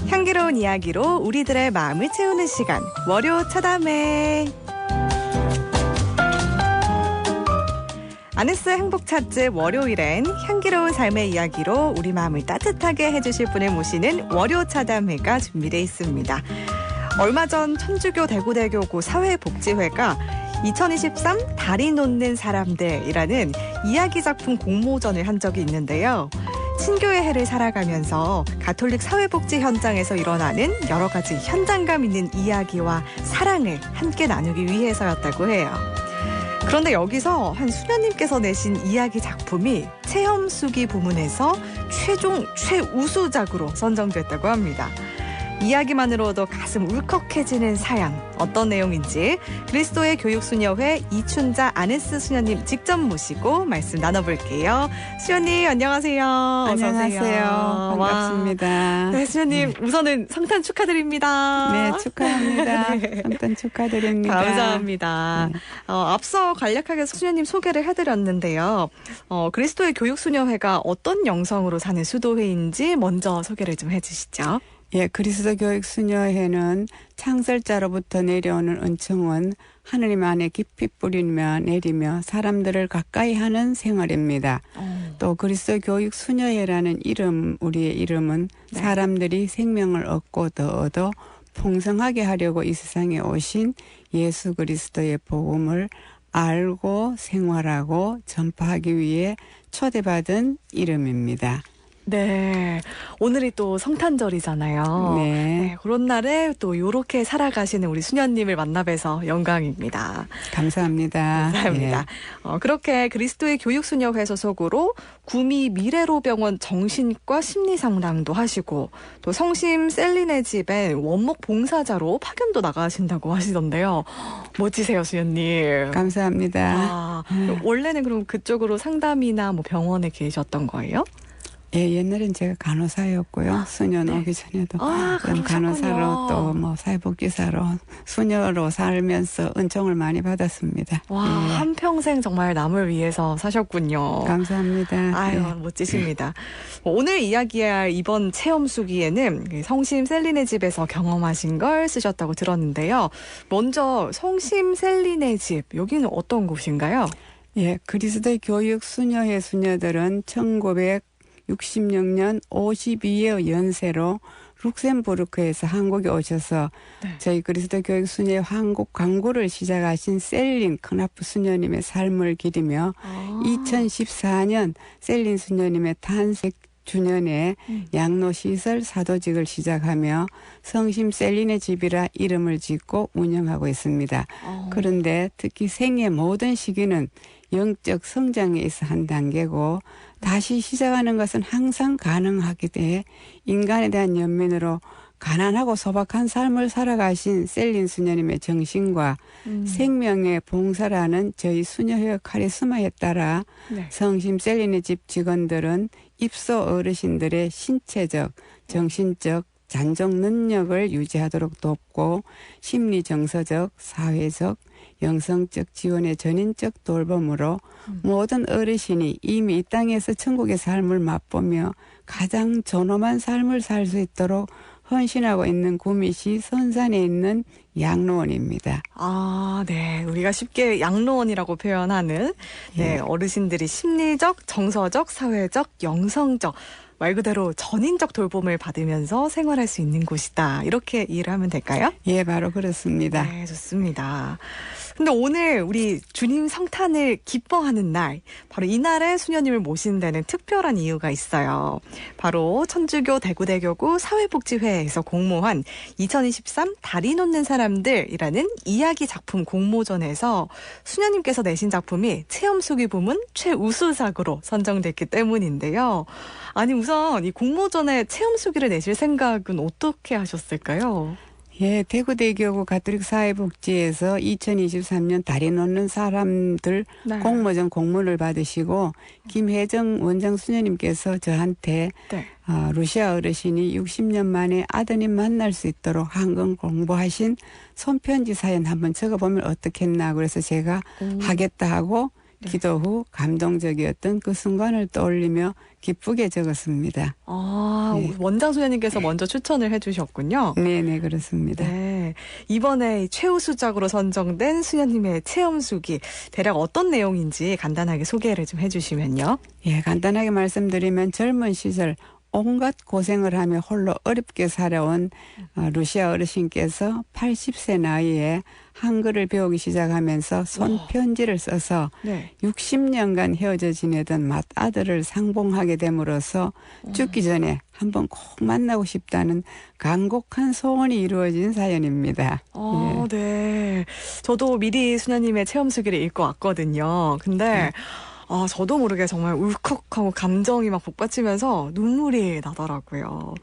향기로운 이야기로 우리들의 마음을 채우는 시간, 월요 차담회. 아네스 행복 찾즈 월요일엔 향기로운 삶의 이야기로 우리 마음을 따뜻하게 해주실 분을 모시는 월요 차담회가 준비되어 있습니다. 얼마 전 천주교 대구대교구 사회복지회가 2023 다리 놓는 사람들이라는 이야기 작품 공모전을 한 적이 있는데요. 신교의 해를 살아가면서 가톨릭 사회복지 현장에서 일어나는 여러 가지 현장감 있는 이야기와 사랑을 함께 나누기 위해서였다고 해요. 그런데 여기서 한 수녀님께서 내신 이야기 작품이 체험수기 부문에서 최종 최우수작으로 선정됐다고 합니다. 이야기만으로도 가슴 울컥해지는 사양, 어떤 내용인지 그리스도의 교육수녀회 이춘자 아네스 수녀님 직접 모시고 말씀 나눠볼게요. 수녀님 안녕하세요. 안녕하세요. 반갑습니다. 네, 수녀님 우선은 성탄 축하드립니다. 네, 축하합니다. 네. 성탄 축하드립니다. 감사합니다. 네. 앞서 간략하게 수녀님 소개를 해드렸는데요. 그리스도의 교육수녀회가 어떤 영성으로 사는 수도회인지 먼저 소개를 좀 해주시죠. 예, 그리스도 교육수녀회는 창설자로부터 내려오는 은총은 하느님 안에 깊이 뿌리며 내리며 사람들을 가까이 하는 생활입니다. 또 그리스도 교육수녀회라는 이름, 우리의 이름은 네. 사람들이 생명을 얻고 더 얻어 풍성하게 하려고 이 세상에 오신 예수 그리스도의 복음을 알고 생활하고 전파하기 위해 초대받은 이름입니다. 네, 오늘이 또 성탄절이잖아요. 네. 그런 날에 또 이렇게 살아가시는 우리 수녀님을 만나뵈서 영광입니다. 감사합니다. 감사합니다. 그렇게 그리스도의 교육수녀회 소속으로 구미 미래로병원 정신과 심리상담도 하시고 또 성심 셀린의 집에 원목 봉사자로 파견도 나가신다고 하시던데요. 멋지세요, 수녀님. 감사합니다. 원래는 그럼 그쪽으로 상담이나 뭐 병원에 계셨던 거예요? 예, 옛날엔 제가 간호사였고요. 수녀 오기 전에도 간호사로 또 뭐 사회복지사로 수녀로 살면서 은총을 많이 받았습니다. 와, 예. 한평생 정말 남을 위해서 사셨군요. 감사합니다. 아유, 예. 멋지십니다. 오늘 이야기할 이번 체험수기에는 성심 셀린의 집에서 경험하신 걸 쓰셨다고 들었는데요. 먼저 성심 셀린의 집, 여기는 어떤 곳인가요? 예, 그리스도의 교육 수녀회 수녀들은 1966년 52의 연세로 룩셈부르크에서 한국에 오셔서 네. 저희 그리스도 교육 수녀회 한국 광고를 시작하신 셀린 크나프 수녀님의 삶을 기리며 2014년 셀린 수녀님의 탄생 주년에 양로시설 사도직을 시작하며 성심 셀린의 집이라 이름을 짓고 운영하고 있습니다. 그런데 특히 생의 모든 시기는 영적 성장에 있어 한 단계고 다시 시작하는 것은 항상 가능하기 때문에 인간에 대한 연민으로 가난하고 소박한 삶을 살아가신 셀린 수녀님의 정신과 생명의 봉사라는 저희 수녀회 카리스마에 따라 네. 성심 셀린의 집 직원들은 입소 어르신들의 신체적, 정신적, 잔존 능력을 유지하도록 돕고 심리 정서적, 사회적, 영성적 지원의 전인적 돌봄으로 모든 어르신이 이미 이 땅에서 천국의 삶을 맛보며 가장 존엄한 삶을 살 수 있도록 헌신하고 있는 구미시 선산에 있는 양로원입니다. 아, 네. 우리가 쉽게 양로원이라고 표현하는 네, 어르신들이 심리적, 정서적, 사회적, 영성적 말 그대로 전인적 돌봄을 받으면서 생활할 수 있는 곳이다. 이렇게 이해를 하면 될까요? 예, 바로 그렇습니다. 네, 좋습니다. 근데 오늘 우리 주님 성탄을 기뻐하는 날, 바로 이날에 수녀님을 모시는 데는 특별한 이유가 있어요. 바로 천주교 대구대교구 사회복지회에서 공모한 2023 다리 놓는 사람들이라는 이야기 작품 공모전에서 수녀님께서 내신 작품이 체험수기 부문 최우수작으로 선정됐기 때문인데요. 아니 우선 이 공모전에 체험수기를 내실 생각은 어떻게 하셨을까요? 예, 대구대교구 가톨릭 사회복지에서 2023년 다리 놓는 사람들 네. 공모전 공문을 받으시고 김혜정 원장 수녀님께서 저한테 네. 루시아 어르신이 60년 만에 아드님 만날 수 있도록 한권 공부하신 손편지 사연 한번 적어보면 어떻겠나 그래서 제가 하겠다 하고 기도 후 감동적이었던 그 순간을 떠올리며 기쁘게 적었습니다. 네. 원장 수녀님께서 먼저 추천을 해주셨군요. 네네, 그렇습니다. 네. 이번에 최우수작으로 선정된 수녀님의 체험수기, 대략 어떤 내용인지 간단하게 소개를 좀 해주시면요. 예, 간단하게 말씀드리면 젊은 시절 온갖 고생을 하며 홀로 어렵게 살아온 루시아 어르신께서 80세 나이에 한글을 배우기 시작하면서 손편지를 써서 60년간 헤어져 지내던 맏아들을 상봉하게 됨으로써 죽기 전에 한번 꼭 만나고 싶다는 간곡한 소원이 이루어진 사연입니다. 네. 저도 미리 수녀님의 체험수기를 읽고 왔거든요. 근데 저도 모르게 정말 울컥하고 감정이 막 복받치면서 눈물이 나더라고요.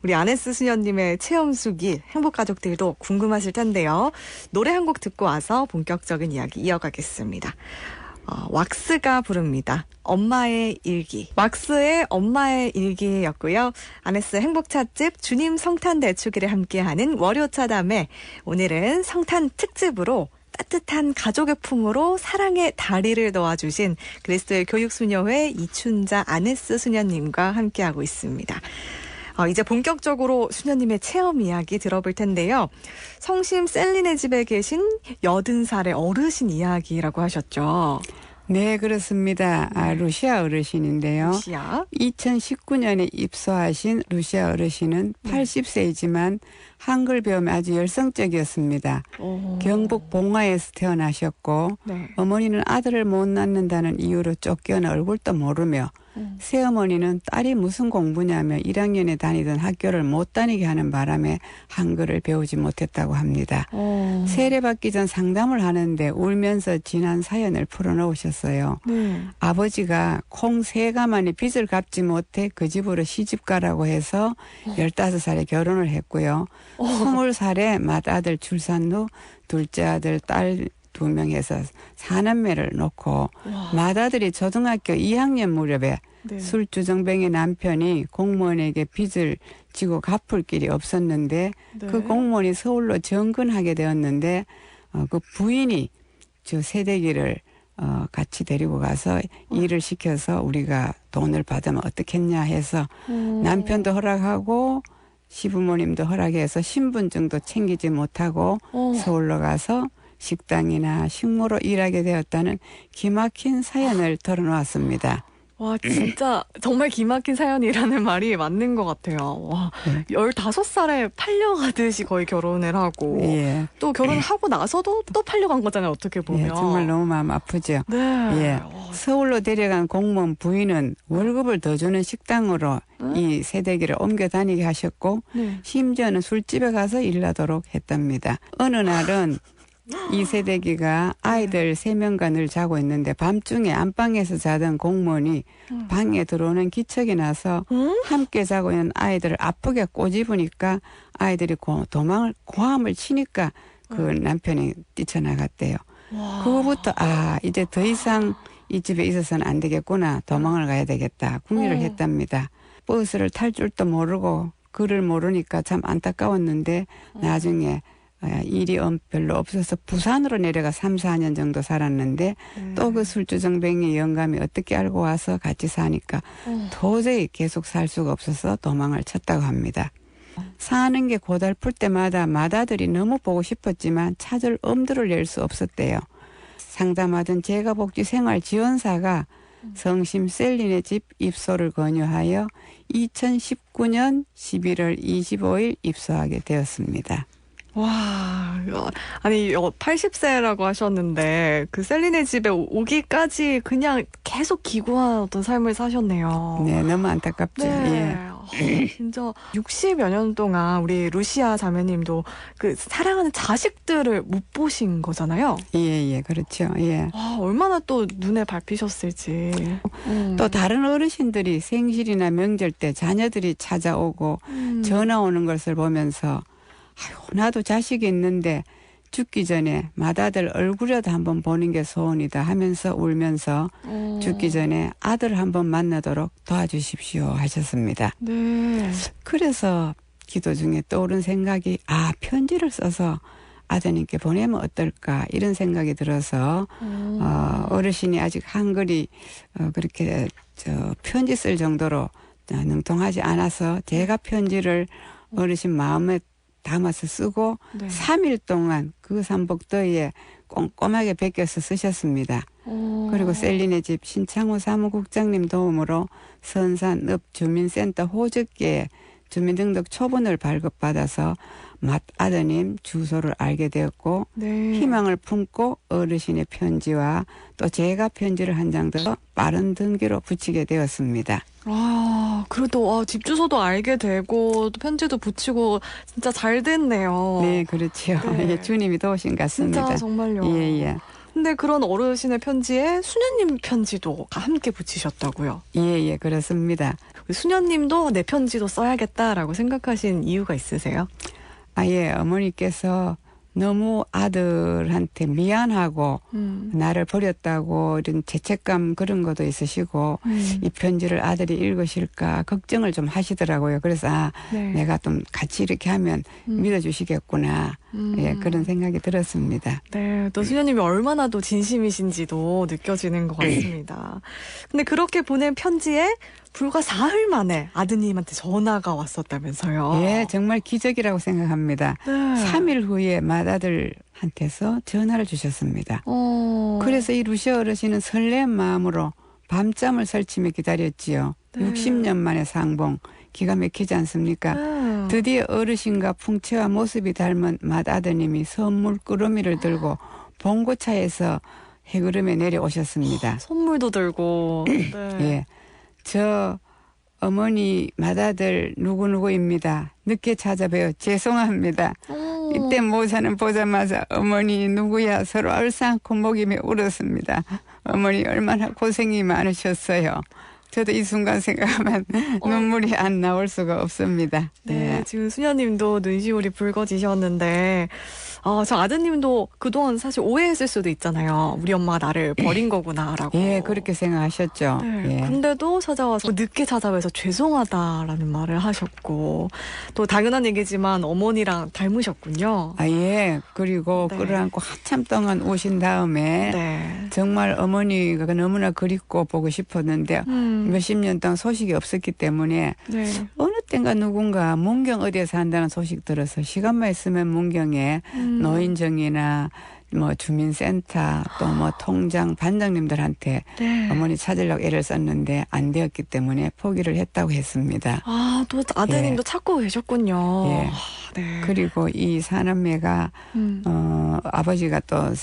우리 아네스 수녀님의 체험수기 행복가족들도 궁금하실 텐데요. 노래 한 곡 듣고 와서 본격적인 이야기 이어가겠습니다. 왁스가 부릅니다. 엄마의 일기. 왁스의 엄마의 일기였고요. 아네스 행복찻집 주님 성탄 대축일에 함께하는 월요차담에 오늘은 성탄 특집으로 따뜻한 가족의 품으로 사랑의 다리를 놓아주신 그리스도의 교육수녀회 이춘자 아네스 수녀님과 함께하고 있습니다. 이제 본격적으로 수녀님의 체험 이야기 들어볼 텐데요. 성심 셀린의 집에 계신 80살의 어르신 이야기라고 하셨죠. 네, 그렇습니다. 루시아 어르신인데요. 루시아? 2019년에 입소하신 루시아 어르신은 80세이지만 한글 배움에 아주 열성적이었습니다. 경북 봉화에서 태어나셨고 어머니는 아들을 못 낳는다는 이유로 쫓겨나 얼굴도 모르며 새어머니는 딸이 무슨 공부냐며 1학년에 다니던 학교를 못 다니게 하는 바람에 한글을 배우지 못했다고 합니다. 세례받기 전 상담을 하는데 울면서 지난 사연을 풀어놓으셨어요. 아버지가 콩 3가마니 빚을 갚지 못해 그 집으로 시집가라고 해서 15살에 결혼을 했고요. 20살에 맏아들 출산 후 둘째 아들 딸 2명에서 4남매를 놓고 맏아들이 초등학교 2학년 무렵에 술주정뱅이 남편이 공무원에게 빚을 지고 갚을 길이 없었는데 그 공무원이 서울로 정근하게 되었는데 그 부인이 저 새댁이를 같이 데리고 가서 일을 시켜서 우리가 돈을 받으면 어떻겠냐 해서 남편도 허락하고 시부모님도 허락해서 신분증도 챙기지 못하고 서울로 가서 식당이나 식모로 일하게 되었다는 기막힌 사연을 털어놓았습니다. 와, 진짜 정말 기막힌 사연이라는 말이 맞는 것 같아요. 와, 15살에 팔려가듯이 거의 결혼을 하고 또 결혼하고 나서도 또 팔려간 거잖아요. 어떻게 보면. 정말 너무 마음 아프죠. 서울로 데려간 공무원 부인은 월급을 더 주는 식당으로 이 새댁이를 옮겨 다니게 하셨고 심지어는 술집에 가서 일하도록 했답니다. 어느 날은 이 새댁이가 아이들 3명과 늘 자고 있는데 밤중에 안방에서 자던 공무원이 방에 들어오는 기척이 나서 함께 자고 있는 아이들을 아프게 꼬집으니까 아이들이 고함을 치니까 그 남편이 뛰쳐나갔대요. 그거부터 이제 더 이상 이 집에 있어서는 안 되겠구나. 도망을 가야 되겠다. 궁리를 했답니다. 버스를 탈 줄도 모르고 글을 모르니까 참 안타까웠는데 나중에 일이 별로 없어서 부산으로 내려가 3, 4년 정도 살았는데 또 그 술주정뱅이 영감이 어떻게 알고 와서 같이 사니까 도저히 계속 살 수가 없어서 도망을 쳤다고 합니다. 사는 게 고달플 때마다 맏아들이 너무 보고 싶었지만 찾을 엄두를 낼 수 없었대요. 상담하던 재가복지생활지원사가 성심 셀린의 집 입소를 권유하여 2019년 11월 25일 입소하게 되었습니다. 와, 아니 80세라고 하셨는데 그 셀린의 집에 오기까지 그냥 계속 기구한 어떤 삶을 사셨네요. 네, 너무 안타깝죠. 진짜 60여 년 동안 우리 루시아 자매님도 그 사랑하는 자식들을 못 보신 거잖아요. 그렇죠. 얼마나 또 눈에 밟히셨을지. 또 다른 어르신들이 생실이나 명절 때 자녀들이 찾아오고 전화 오는 것을 보면서 나도 자식이 있는데 죽기 전에 맏아들 얼굴이라도 한번 보는 게 소원이다 하면서 울면서 죽기 전에 아들 한번 만나도록 도와주십시오 하셨습니다. 그래서 기도 중에 떠오른 생각이 편지를 써서 아드님께 보내면 어떨까 이런 생각이 들어서 어르신이 아직 한글이 그렇게 편지 쓸 정도로 능통하지 않아서 제가 편지를 어르신 마음에 담아서 쓰고 네. 3일 동안 그 삼복더위에 꼼꼼하게 베껴서 쓰셨습니다. 그리고 셀린의 집 신창호 사무국장님 도움으로 선산 읍주민센터 호적계에 주민등록 초본을 발급받아서 맏아드님 주소를 알게 되었고 네. 희망을 품고 어르신의 편지와 또 제가 편지를 한 장 더 빠른 등기로 붙이게 되었습니다. 그래도 집 주소도 알게 되고 또 편지도 붙이고 진짜 잘 됐네요. 네, 그렇죠. 네. 예, 주님이 도우신 것 같습니다. 진짜 정말요. 예. 근데 그런 어르신의 편지에 수녀님 편지도 함께 붙이셨다고요? 예, 그렇습니다. 수녀님도 내 편지도 써야겠다라고 생각하신 이유가 있으세요? 예, 어머니께서 너무 아들한테 미안하고 나를 버렸다고 이런 죄책감 그런 것도 있으시고 이 편지를 아들이 읽으실까 걱정을 좀 하시더라고요. 그래서 네. 내가 좀 같이 이렇게 하면 믿어주시겠구나. 예, 그런 생각이 들었습니다. 네, 또 수녀님이 얼마나 또 진심이신지도 느껴지는 것 같습니다. 근데 그렇게 보낸 편지에 불과 사흘 만에 아드님한테 전화가 왔었다면서요? 예, 정말 기적이라고 생각합니다. 네. 3일 후에 맏아들한테서 전화를 주셨습니다. 그래서 이 루시아 어르신은 설레는 마음으로 밤잠을 설치며 기다렸지요. 네. 60년 만에 상봉. 기가 막히지 않습니까? 네. 드디어 어르신과 풍채와 모습이 닮은 맏아드님이 선물 꾸러미를 들고 봉고차에서 해구름에 내려오셨습니다. 선물도 들고. 네. 예. 저 어머니 맏아들 누구누구입니다. 늦게 찾아뵈어 죄송합니다. 이때 모자는 보자마자 어머니 누구야 서로 얼싸안고 목이며 울었습니다. 어머니 얼마나 고생이 많으셨어요. 저도 이 순간 생각하면 눈물이 안 나올 수가 없습니다. 네, 지금 수녀님도 눈시울이 붉어지셨는데 저 아드님도 그동안 사실 오해했을 수도 있잖아요. 우리 엄마가 나를 버린 거구나라고. 예, 그렇게 생각하셨죠. 네, 예. 근데도 찾아와서 늦게 찾아와서 죄송하다라는 말을 하셨고 또 당연한 얘기지만 어머니랑 닮으셨군요. 예. 그리고 네. 끌어안고 한참 동안 오신 다음에 네. 정말 어머니가 너무나 그립고 보고 싶었는데 몇십 년 동안 소식이 없었기 때문에 네. 어느 땐가 누군가 문경 어디에 산다는 소식 들어서 시간만 있으면 문경에 노인정이나 뭐 주민센터 또 뭐 통장 반장님들한테 네. 어머니 찾으려고 애를 썼는데 안 되었기 때문에 포기를 했다고 했습니다. 또 아드님도 찾고 계셨군요. 예. 네. 그리고 이 사남매가 아버지가 또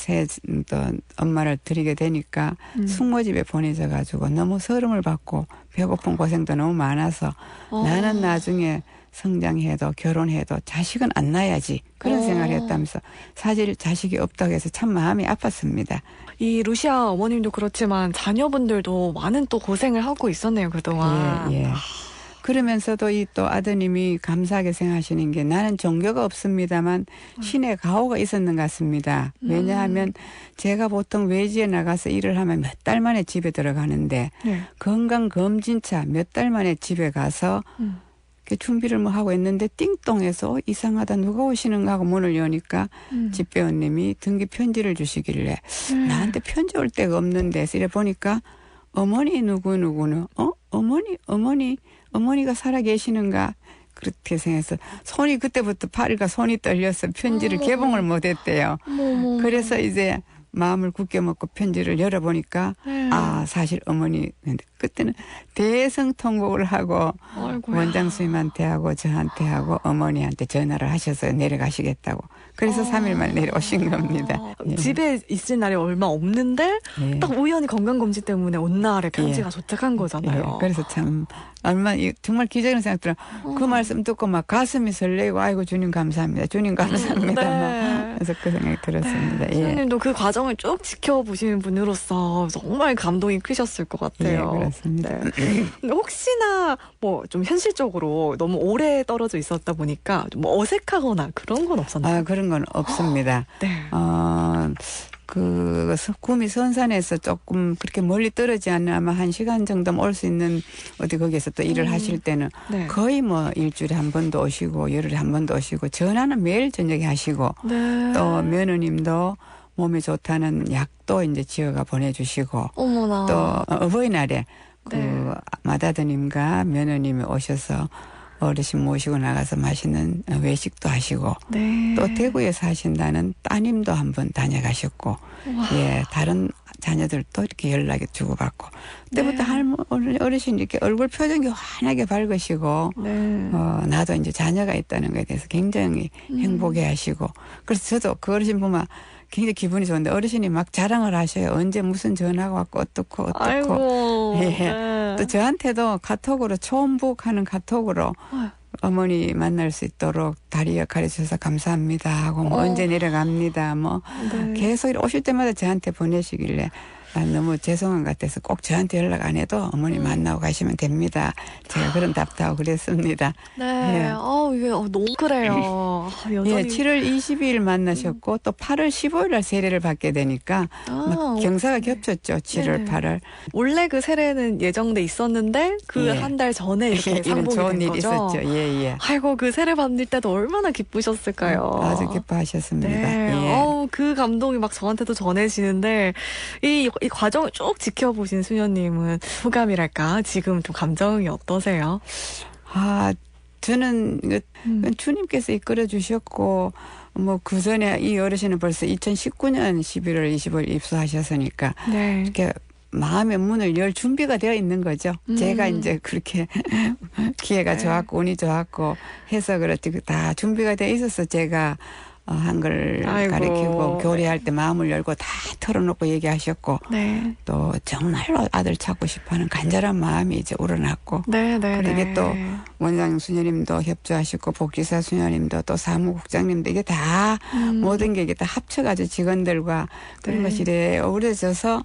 엄마를 드리게 되니까 숙모집에 보내져 가지고 너무 서름을 받고 배고픈 고생도 너무 많아서 나는 나중에 성장해도 결혼해도 자식은 안 낳아야지 그런 생각을 했다면서 사실 자식이 없다고 해서 참 마음이 아팠습니다. 이 루시아 어머님도 그렇지만 자녀분들도 많은 또 고생을 하고 있었네요, 그동안. 예. 그러면서도 이 또 아드님이 감사하게 생각하시는 게 나는 종교가 없습니다만 신의 가호가 있었는 것 같습니다. 왜냐하면 제가 보통 외지에 나가서 일을 하면 몇 달 만에 집에 들어가는데 네. 건강검진차 몇 달 만에 집에 가서 준비를 뭐 하고 있는데 띵동해서 이상하다 누가 오시는가 하고 문을 여니까 집배원님이 등기 편지를 주시길래 나한테 편지 올 데가 없는데 이래 보니까 어머니 누구누구는 어머니가 살아 계시는가 그렇게 생각해서 손이 그때부터 팔과 손이 떨려서 편지를 개봉을 못했대요. 그래서 이제 마음을 굳게 먹고 편지를 열어보니까 사실 어머니 그때는 대성통곡을 하고 아이고야. 원장 선생님한테 하고 저한테 하고 어머니한테 전화를 하셔서 내려가시겠다고 그래서 3일 만에 내려오신 겁니다. 예. 집에 있을 날이 얼마 없는데 예. 딱 우연히 건강검진 때문에 온 날에 편지가 도착한 거잖아요. 예. 그래서 참 정말 기적이라는 생각 들어요. 그 말씀 듣고 막 가슴이 설레고 아이고 주님 감사합니다. 주님 감사합니다. 네. 그래서 그 생각이 들었습니다. 예. 선생님도 그 과정을 쭉 지켜보시는 분으로서 정말 감동이 크셨을 것 같아요. 예, 그렇습니다. 네. 근데 혹시나 뭐 좀 현실적으로 너무 오래 떨어져 있었다 보니까 좀 어색하거나 그런 건 없었나요? 그런 건 없습니다. 네. 구미 선산에서 조금 그렇게 멀리 떨어지지 않는 아마 1시간 정도면 올 수 있는 어디 거기에서 또 일을 하실 때는 네. 거의 뭐 일주일에 한 번도 오시고 열흘에 한 번도 오시고 전화는 매일 저녁에 하시고 네. 또 며느님도 몸이 좋다는 약도 이제 지어가 보내주시고 어머나. 또 어버이날에 네. 맏아드님과 며느님이 오셔서 어르신 모시고 나가서 맛있는 외식도 하시고 네. 또 대구에 사신다는 따님도 한번 다녀가셨고 예 다른 자녀들도 이렇게 연락이 주고받고 그때부터 어르신 이렇게 얼굴 표정이 환하게 밝으시고 네. 나도 이제 자녀가 있다는 것에 대해서 굉장히 행복해하시고 그래서 저도 그 어르신 보면 굉장히 기분이 좋은데 어르신이 막 자랑을 하셔요. 언제 무슨 전화가 왔고 어떻고 아이고. 예. 네. 또 저한테도 카톡으로 초음북하는 카톡으로 어머니 만날 수 있도록 다리 역할해 주셔서 감사합니다 하고 뭐 언제 내려갑니다 뭐 네. 계속 오실 때마다 저한테 보내시길래 너무 죄송한 것 같아서 꼭 저한테 연락 안 해도 어머니 만나고 가시면 됩니다. 제가 그런 답도 하고 그랬습니다. 네. 예. 이게 너무 그래요. 여전히. 예, 7월 22일 만나셨고 또 8월 15일 날 세례를 받게 되니까 막 경사가 겹쳤죠. 7월, 네. 8월. 원래 그 세례는 예정돼 있었는데 그 예. 한 달 전에 이렇게 이런 상봉이 좋은 된 일이 거죠. 있었죠. 예, 예. 아이고 그 세례 받을 때도 얼마나 기쁘셨을까요. 아주 기뻐하셨습니다. 네. 예. 그 감동이 막 저한테도 전해지는데 이 과정을 쭉 지켜보신 수녀님은 소감이랄까 지금 좀 감정이 어떠세요? 저는 주님께서 이끌어 주셨고 뭐 그 전에 이 어르신은 벌써 2019년 11월 25일 입수하셨으니까 네. 이렇게 마음의 문을 열 준비가 되어 있는 거죠. 제가 이제 그렇게 기회가 좋았고 운이 좋았고 해서 그렇지 다 준비가 되어 있어서 제가 한글 가르치고 교리할 때 마음을 열고 다 털어놓고 얘기하셨고 네. 또 정말로 아들 찾고 싶어하는 간절한 마음이 이제 우러났고 네, 그리고 이게 또 원장 수녀님도 협조하셨고 복지사 수녀님도 또 사무국장님도 이게 다 모든 게 이게 다 합쳐가지고 직원들과 그런 것이 이래 어우러져서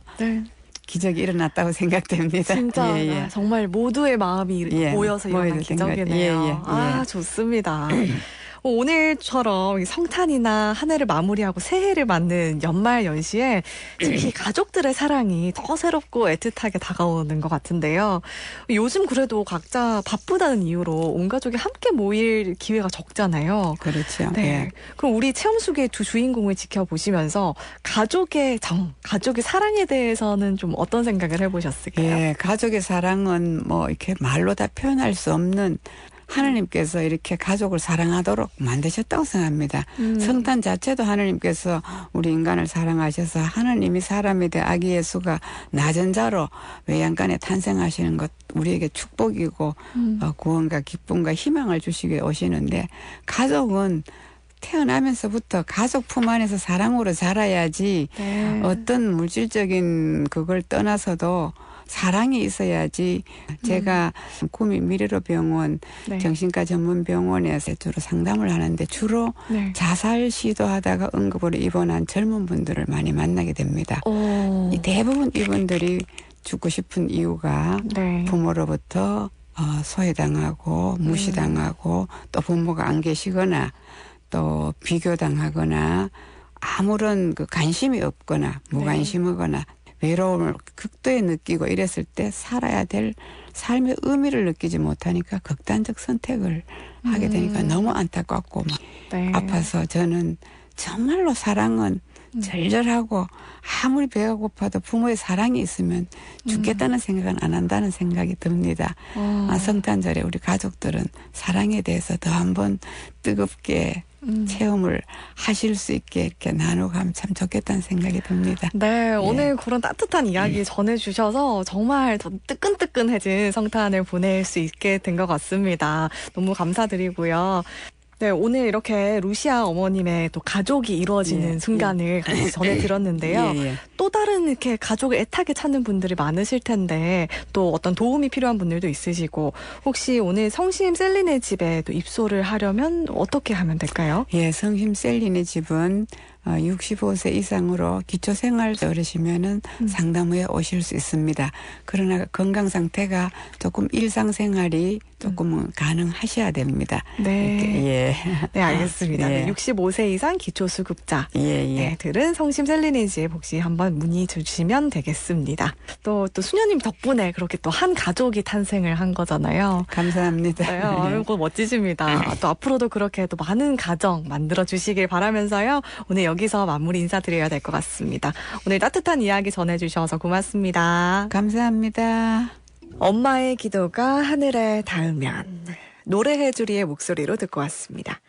기적이 일어났다고 생각됩니다. 진짜 예. 정말 모두의 마음이 모여서 일어난 기적이네요. 좋습니다. 오늘처럼 성탄이나 한 해를 마무리하고 새해를 맞는 연말 연시에 특히 가족들의 사랑이 더 새롭고 애틋하게 다가오는 것 같은데요. 요즘 그래도 각자 바쁘다는 이유로 온 가족이 함께 모일 기회가 적잖아요. 그렇죠. 네. 예. 그럼 우리 체험 속의 두 주인공을 지켜보시면서 가족의 정, 가족의 사랑에 대해서는 좀 어떤 생각을 해보셨을까요? 예, 가족의 사랑은 뭐 이렇게 말로 다 표현할 수 없는 하나님께서 이렇게 가족을 사랑하도록 만드셨다고 생각합니다. 성탄 자체도 하나님께서 우리 인간을 사랑하셔서 하나님이 사람이 돼 아기 예수가 낮은 자로 외양간에 탄생하시는 것 우리에게 축복이고 구원과 기쁨과 희망을 주시게 오시는데 가족은 태어나면서부터 가족 품 안에서 사랑으로 자라야지 어떤 물질적인 그걸 떠나서도 사랑이 있어야지 제가 구미 미래로 병원 정신과 전문 병원에서 주로 상담을 하는데 주로 자살 시도하다가 응급으로 입원한 젊은 분들을 많이 만나게 됩니다. 이 대부분 이분들이 죽고 싶은 이유가 부모로부터 소외당하고 무시당하고 또 부모가 안 계시거나 또 비교당하거나 아무런 그 관심이 없거나 무관심하거나 외로움을 극도에 느끼고 이랬을 때 살아야 될 삶의 의미를 느끼지 못하니까 극단적 선택을 하게 되니까 너무 안타깝고 막 아파서 저는 정말로 사랑은 절절하고 아무리 배가 고파도 부모의 사랑이 있으면 죽겠다는 생각은 안 한다는 생각이 듭니다. 성탄절에 우리 가족들은 사랑에 대해서 더 한번 뜨겁게 체험을 하실 수 있게 이렇게 나누고 하면 참 좋겠다는 생각이 듭니다. 네, 오늘 그런 따뜻한 이야기 전해주셔서 정말 더 뜨끈뜨끈해진 성탄을 보낼 수 있게 된 것 같습니다. 너무 감사드리고요. 네, 오늘 이렇게 루시아 어머님의 또 가족이 이루어지는 순간을 같이 전해 들었는데요. 또 다른 이렇게 가족을 애타게 찾는 분들이 많으실 텐데 또 어떤 도움이 필요한 분들도 있으시고 혹시 오늘 성심 셀린의 집에 또 입소를 하려면 어떻게 하면 될까요? 예, 성심 셀린의 집은 65세 이상으로 기초생활 어르시면은 상담 후에 오실 수 있습니다. 그러나 건강 상태가 조금 일상생활이 조금은 가능하셔야 됩니다. 네. 이렇게, 예. 네, 알겠습니다. 예. 65세 이상 기초수급자. 예. 네, 들은 성심 셀리네지에 혹시 한번 문의 주시면 되겠습니다. 또 수녀님 덕분에 그렇게 또 한 가족이 탄생을 한 거잖아요. 감사합니다. 네, 아이고 멋지십니다. 또 앞으로도 그렇게 또 많은 가정 만들어 주시길 바라면서요. 오늘 여기서 마무리 인사드려야 될 것 같습니다. 오늘 따뜻한 이야기 전해주셔서 고맙습니다. 감사합니다. 엄마의 기도가 하늘에 닿으면 노래해주리의 목소리로 듣고 왔습니다.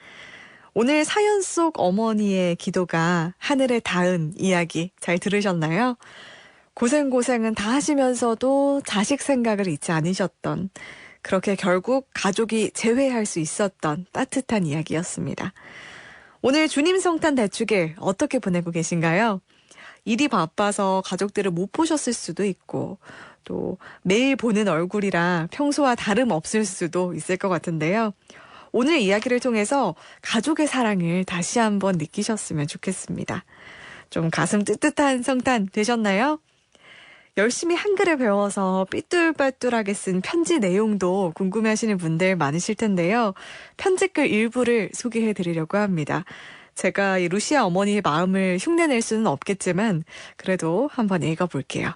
오늘 사연 속 어머니의 기도가 하늘에 닿은 이야기 잘 들으셨나요? 고생은 다 하시면서도 자식 생각을 잊지 않으셨던, 그렇게 결국 가족이 재회할 수 있었던 따뜻한 이야기였습니다. 오늘 주님 성탄 대축일 어떻게 보내고 계신가요? 일이 바빠서 가족들을 못 보셨을 수도 있고, 또 매일 보는 얼굴이라 평소와 다름없을 수도 있을 것 같은데요. 오늘 이야기를 통해서 가족의 사랑을 다시 한번 느끼셨으면 좋겠습니다. 좀 가슴 뜨뜻한 성탄 되셨나요? 열심히 한글을 배워서 삐뚤빼뚤하게 쓴 편지 내용도 궁금해하시는 분들 많으실 텐데요. 편지글 일부를 소개해드리려고 합니다. 제가 이 루시아 어머니의 마음을 흉내낼 수는 없겠지만 그래도 한번 읽어볼게요.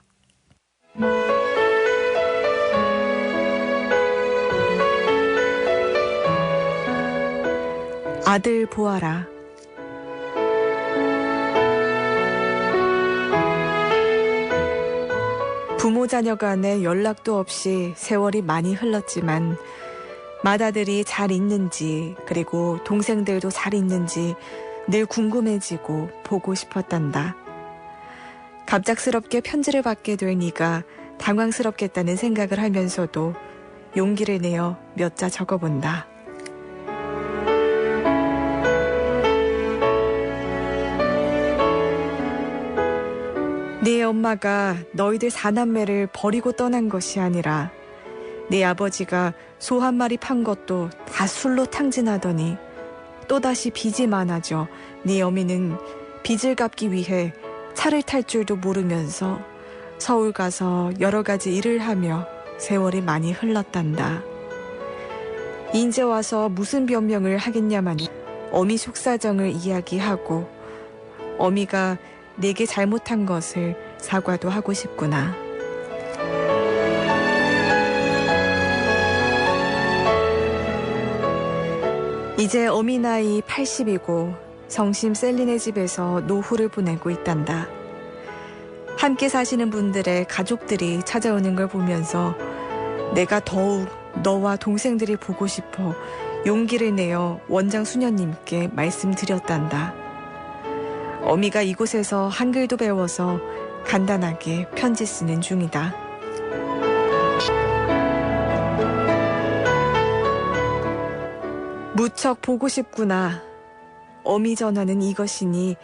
아들 보아라. 부모 자녀 간에 연락도 없이 세월이 많이 흘렀지만 맏아들이 잘 있는지, 그리고 동생들도 잘 있는지 늘 궁금해지고 보고 싶었단다. 갑작스럽게 편지를 받게 될 네가 당황스럽겠다는 생각을 하면서도 용기를 내어 몇 자 적어본다. 네 엄마가 너희들 4남매를 버리고 떠난 것이 아니라 네 아버지가 소 한 마리 판 것도 다 술로 탕진하더니 또다시 빚이 많아져 네 어미는 빚을 갚기 위해 차를 탈 줄도 모르면서 서울 가서 여러 가지 일을 하며 세월이 많이 흘렀단다. 인제 와서 무슨 변명을 하겠냐마니 어미 속사정을 이야기하고 어미가 내게 잘못한 것을 사과도 하고 싶구나. 이제 어미 나이 80이고 성심 셀린의 집에서 노후를 보내고 있단다. 함께 사시는 분들의 가족들이 찾아오는 걸 보면서 내가 더욱 너와 동생들이 보고 싶어 용기를 내어 원장 수녀님께 말씀드렸단다. 어미가 이곳에서 한글도 배워서 간단하게 편지 쓰는 중이다. 무척 보고 싶구나. 어미 전화는 이것이니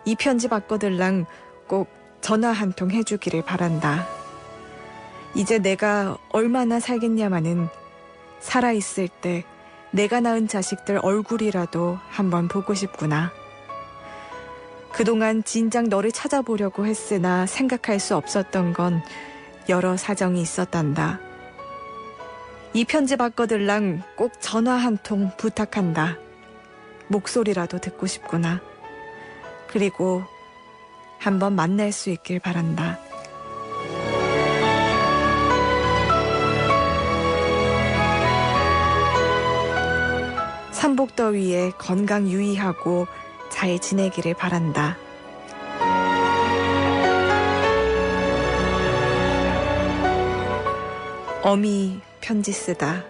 이 편지 받거들랑 꼭 전화 한 통 해주기를 바란다. 이제 내가 얼마나 살겠냐마는 살아있을 때 내가 낳은 자식들 얼굴이라도 한번 보고 싶구나. 그동안 진작 너를 찾아보려고 했으나 생각할 수 없었던 건 여러 사정이 있었단다. 이 편지 받거들랑 꼭 전화 한 통 부탁한다. 목소리라도 듣고 싶구나. 그리고 한번 만날 수 있길 바란다. 삼복더위에 건강 유의하고 잘 지내기를 바란다. 어미 편지 쓰다.